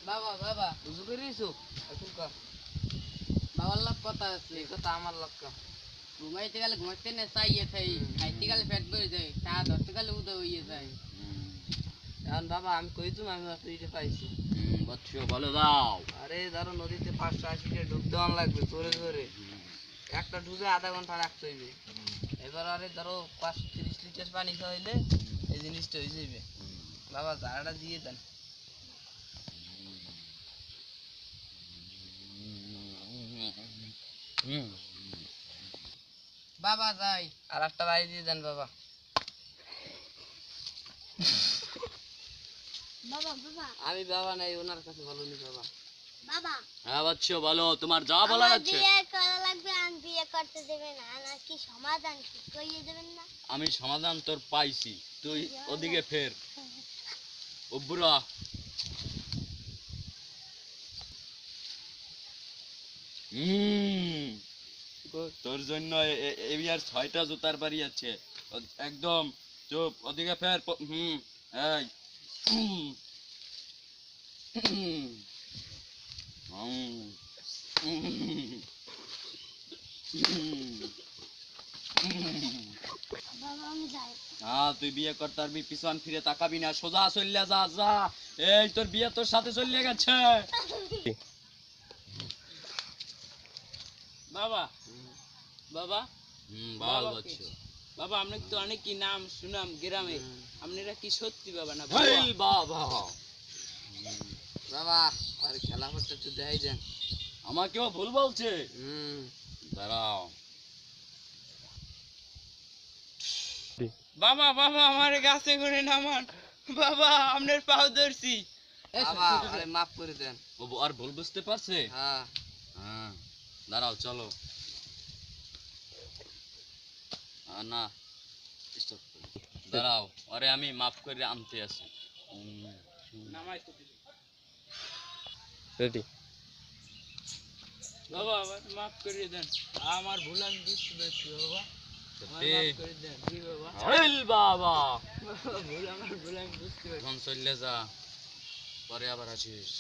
বাবা বাবা বুঝু করিছো এখন কা বাবার লাভ কথা আছে। এই কথা আমার লক্ষ্য ঘুমাইতে গেলে ঘুমাইতে না চাইয়ে থাই, খাইতে গেলে পেট ভরে যায়, চা ধরতে গেলে উদয় হয়ে যায়। এখন বাবা আমি কই তুমি আমি মাত্র এটা পাইছি। বৎস বলে দাও। আরে ধরো নদীতে 580 টা ডুব দেওয়ান লাগবে জোরে জোরে, একটা ডুবে আধা ঘন্টা রাখতে হইবে। এবার আরে ধরো 30 লিটার পানি খাওয়াইলে এই জিনিসটা হয়ে যাবে। বাবা ঝাড়াটা দিয়ে দেন। বাবা যাই। আর একটা বাড়ি দিয়ে দেন বাবা। বাবা বাবা আমি বাবা নাই, ওনার কাছে বলো নি বাবা। বাবা হ্যাঁ বৎস বলো, তোমার যা বলার আমার আছে। বিয়ে করা লাগবে, আমি বিয়ে করতে দেবেন না, নাকি সমাধান কি করিয়ে দেবেন না? আমি সমাধান তোর পাইছি, তুই ওদিকে ফের উবরা। তোর জন্য এই আর 6টা জুতার বাড়ি আছে। একদম চুপ, ওদিকে ফের। এই বাবা আমি যাই। হ্যাঁ, তুই বিয়ে করতে পারবি, পিছন ফিরে তাকাবি না, সোজা চললে যা যা। এই তোর বিয়ে তোর সাথে চলে গেছে। বাবা বাবা বল বৎস। বাবা আপনি তো অনেক কি নাম শুনাম গ্রামে, আপনারা কি সত্যি বাবা না এই বাবা, বাবা আর খেলা করতে একটু দেখাই দেন। আমাকেও ভুল বলছে। দাঁড়াও। বাবা বাবা আমার গাছে করে নামান, বাবা আপনার পাও ধরছি। বাবা আরে মাফ করে দেন। ও আর ভুল বুঝতে পারছে। হ্যাঁ হ্যাঁ, দাঁড়াও চলো। না stop করো। দাঁড়াও, আরে আমি মাফ করে আনতে আসি। নামাই তো রেডি। বাবা আবার মাফ করে দেন, আমার ভুল আমি বুঝতে পারছি বাবা, আমার মাফ করে দেন। জি বাবা বাবা, ভুল আমার ভুল আমি বুঝতে পারছি। এখন চললে যা, পরে আবার আসিস।